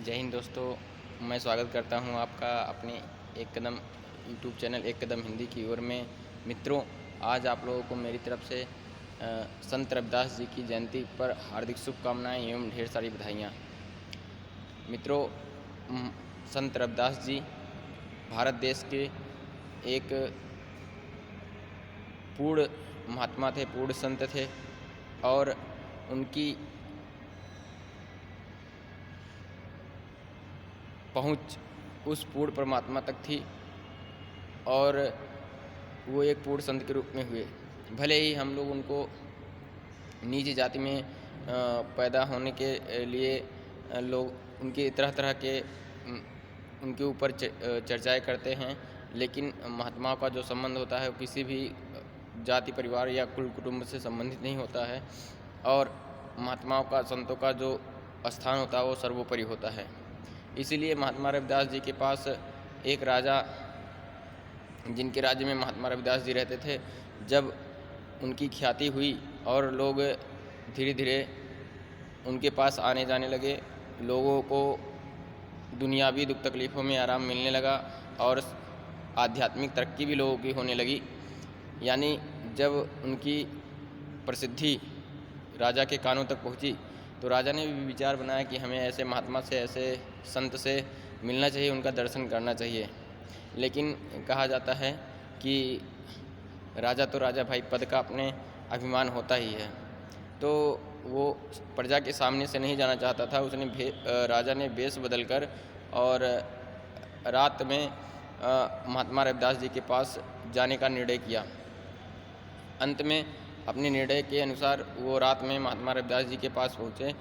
जय हिंद दोस्तों, मैं स्वागत करता हूं आपका अपने एक कदम यूट्यूब चैनल एक कदम हिंदी की ओर में। मित्रों, आज आप लोगों को मेरी तरफ से संत रविदास जी की जयंती पर हार्दिक शुभकामनाएं एवं ढेर सारी बधाइयाँ। मित्रों, संत रविदास जी भारत देश के एक पूर्ण महात्मा थे, पूर्ण संत थे और उनकी पहुँच उस पूर्ण परमात्मा तक थी और वो एक पूर्ण संत के रूप में हुए। भले ही हम लोग उनको नीच जाति में पैदा होने के लिए लोग उनके तरह तरह के उनके ऊपर चर्चाएं करते हैं, लेकिन महात्माओं का जो संबंध होता है वो किसी भी जाति, परिवार या कुल कुटुंब से संबंधित नहीं होता है और महात्माओं का, संतों का जो स्थान होता है वो सर्वोपरि होता है। इसीलिए महात्मा रविदास जी के पास एक राजा, जिनके राज्य में महात्मा रविदास जी रहते थे, जब उनकी ख्याति हुई और लोग धीरे धीरे उनके पास आने जाने लगे, लोगों को दुनियावी दुख तकलीफ़ों में आराम मिलने लगा और आध्यात्मिक तरक्की भी लोगों की होने लगी। यानी जब उनकी प्रसिद्धि राजा के कानों तक पहुंची तो राजा ने भी विचार बनाया कि हमें ऐसे महात्मा से, ऐसे संत से मिलना चाहिए, उनका दर्शन करना चाहिए। लेकिन कहा जाता है कि राजा तो राजा भाई, पद का अपने अभिमान होता ही है, तो वो प्रजा के सामने से नहीं जाना चाहता था। उसने राजा ने वेश बदलकर और रात में महात्मा रविदास जी के पास जाने का निर्णय किया। अंत में अपने निर्णय के अनुसार वो रात में महात्मा रविदास जी के पास पहुँचे,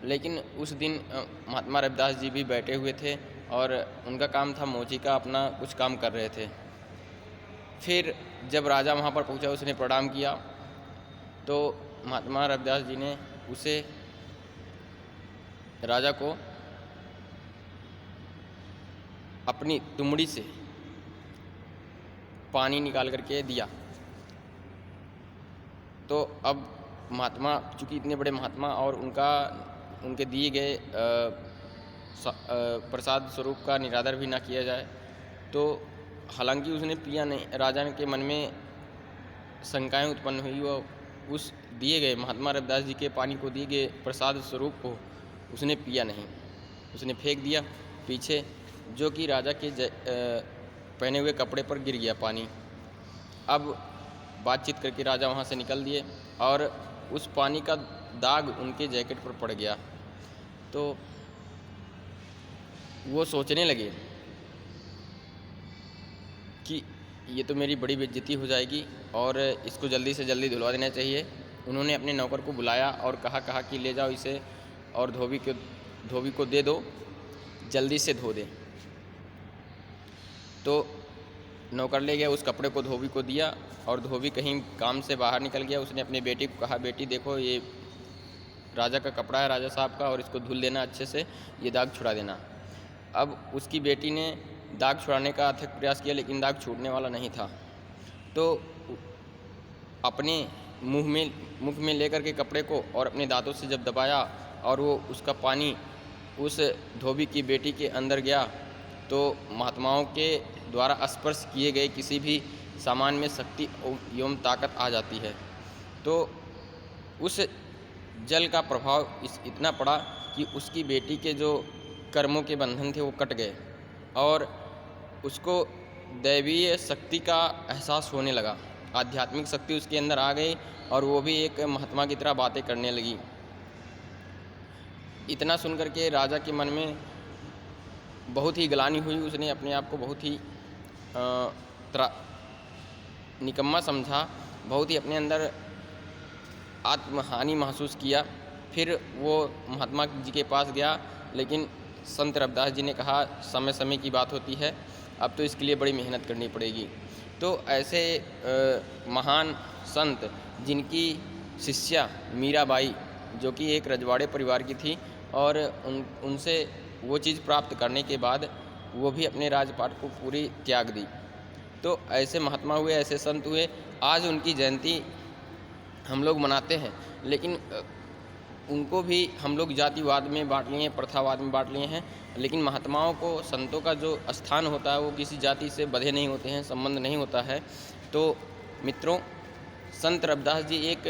लेकिन उस दिन महात्मा रविदास जी भी बैठे हुए थे और उनका काम था मोची का, अपना कुछ काम कर रहे थे। फिर जब राजा वहाँ पर पहुँचा, उसने प्रणाम किया तो महात्मा रविदास जी ने उसे, राजा को, अपनी तुमड़ी से पानी निकाल करके दिया। तो अब महात्मा, चूँकि इतने बड़े महात्मा और उनके दिए गए प्रसाद स्वरूप का निरादर भी ना किया जाए, तो हालांकि उसने पिया नहीं, राजा के मन में शंकाएं उत्पन्न हुई। वो उस दिए गए, महात्मा रविदास जी के पानी को, दिए गए प्रसाद स्वरूप को उसने पिया नहीं, उसने फेंक दिया पीछे, जो कि राजा के पहने हुए कपड़े पर गिर गया पानी। अब बातचीत करके राजा वहाँ से निकल दिए और उस पानी का दाग उनके जैकेट पर पड़ गया। तो वो सोचने लगे कि ये तो मेरी बड़ी बेइज्जती हो जाएगी और इसको जल्दी से जल्दी धुलवा देना चाहिए। उन्होंने अपने नौकर को बुलाया और कहा कि ले जाओ इसे और धोबी को दे दो, जल्दी से धो दे। तो नौकर ले गया, उस कपड़े को धोबी को दिया और धोबी कहीं काम से बाहर निकल गया। उसने अपने बेटी को कहा, बेटी देखो ये राजा का कपड़ा है, राजा साहब का, और इसको धुल देना अच्छे से, ये दाग छुड़ा देना। अब उसकी बेटी ने दाग छुड़ाने का अथक प्रयास किया, लेकिन दाग छूटने वाला नहीं था। तो अपने मुख में लेकर के कपड़े को और अपने दांतों से जब दबाया और वो उसका पानी उस धोबी की बेटी के अंदर गया, तो महात्माओं के द्वारा स्पर्श किए गए किसी भी सामान में शक्ति एवं ताकत आ जाती है। तो उस जल का प्रभाव इतना पड़ा कि उसकी बेटी के जो कर्मों के बंधन थे वो कट गए और उसको दैवीय शक्ति का एहसास होने लगा, आध्यात्मिक शक्ति उसके अंदर आ गई और वो भी एक महात्मा की तरह बातें करने लगी। इतना सुनकर के राजा के मन में बहुत ही ग्लानि हुई। उसने अपने आप को बहुत ही निकम्मा समझा, बहुत ही अपने अंदर आत्महानि महसूस किया। फिर वो महात्मा जी के पास गया, लेकिन संत रविदास जी ने कहा समय समय की बात होती है, अब तो इसके लिए बड़ी मेहनत करनी पड़ेगी। तो ऐसे महान संत, जिनकी शिष्या मीराबाई, जो कि एक रजवाड़े परिवार की थी, और उनसे वो चीज़ प्राप्त करने के बाद वो भी अपने राजपाट को पूरी त्याग दी। तो ऐसे महात्मा हुए, ऐसे संत हुए। आज उनकी जयंती हम लोग मनाते हैं, लेकिन उनको भी हम लोग जातिवाद में बांट लिए हैं, प्रथावाद में बांट लिए हैं। लेकिन महात्माओं को, संतों का जो स्थान होता है वो किसी जाति से बंधे नहीं होते हैं, संबंध नहीं होता है। तो मित्रों, संत रविदास जी एक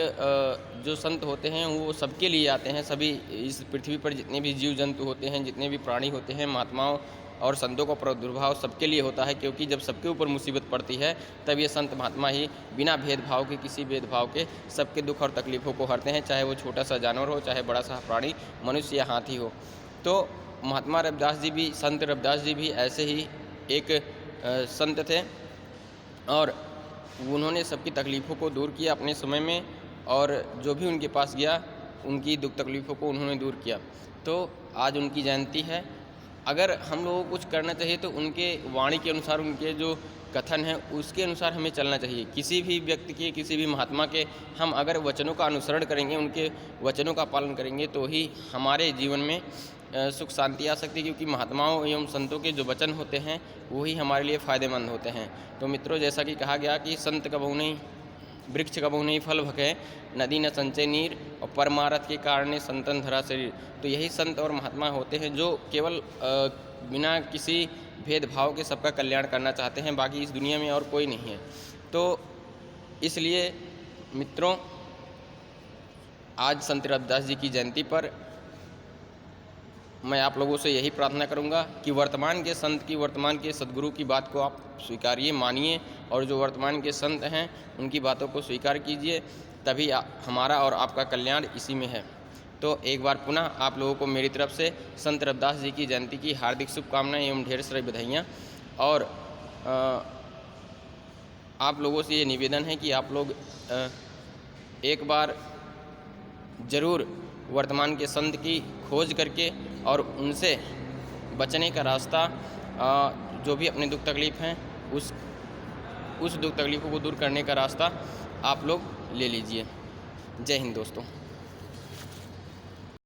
जो संत होते हैं वो सबके लिए आते हैं। सभी इस पृथ्वी पर जितने भी जीव जंतु होते हैं, जितने भी प्राणी होते हैं, महात्माओं और संतों का प्रादुर्भाव सबके लिए होता है, क्योंकि जब सबके ऊपर मुसीबत पड़ती है तब ये संत महात्मा ही बिना भेदभाव के, किसी भेदभाव के सबके दुख और तकलीफ़ों को हरते हैं, चाहे वो छोटा सा जानवर हो, चाहे बड़ा सा प्राणी, मनुष्य या हाथी हो। तो महात्मा रविदास जी भी, संत रविदास जी भी ऐसे ही एक संत थे और उन्होंने सबकी तकलीफ़ों को दूर किया अपने समय में, और जो भी उनके पास गया उनकी दुख तकलीफ़ों को उन्होंने दूर किया। तो आज उनकी जयंती है। अगर हम लोगों को कुछ करना चाहिए तो उनके वाणी के अनुसार, उनके जो कथन है उसके अनुसार हमें चलना चाहिए। किसी भी व्यक्ति के, किसी भी महात्मा के हम अगर वचनों का अनुसरण करेंगे, उनके वचनों का पालन करेंगे तो ही हमारे जीवन में सुख शांति आ सकती है, क्योंकि महात्माओं एवं संतों के जो वचन होते हैं वही हमारे लिए फ़ायदेमंद होते हैं। तो मित्रों, जैसा कि कहा गया कि संत कबहु नहीं, वृक्ष कबहु नहीं फल भके, नदी न संचय नीर, और परमारथ के कारण संतन धरा शरीर। तो यही संत और महात्मा होते हैं जो केवल बिना किसी भेदभाव के सबका कल्याण करना चाहते हैं, बाकी इस दुनिया में और कोई नहीं है। तो इसलिए मित्रों, आज संत रविदास जी की जयंती पर मैं आप लोगों से यही प्रार्थना करूंगा कि वर्तमान के संत की, वर्तमान के सद्गुरु की बात को आप स्वीकारिए, मानिए, और जो वर्तमान के संत हैं उनकी बातों को स्वीकार कीजिए, तभी हमारा और आपका कल्याण इसी में है। तो एक बार पुनः आप लोगों को मेरी तरफ से संत रविदास जी की जयंती की हार्दिक शुभकामनाएं एवं ढेर सारी बधाइयाँ। और आप लोगों से ये निवेदन है कि आप लोग एक बार ज़रूर वर्तमान के संत की खोज करके और उनसे बचने का रास्ता, जो भी अपने दुख तकलीफ़ हैं उस दुख तकलीफ़ों को दूर करने का रास्ता आप लोग ले लीजिए। जय हिंद दोस्तों।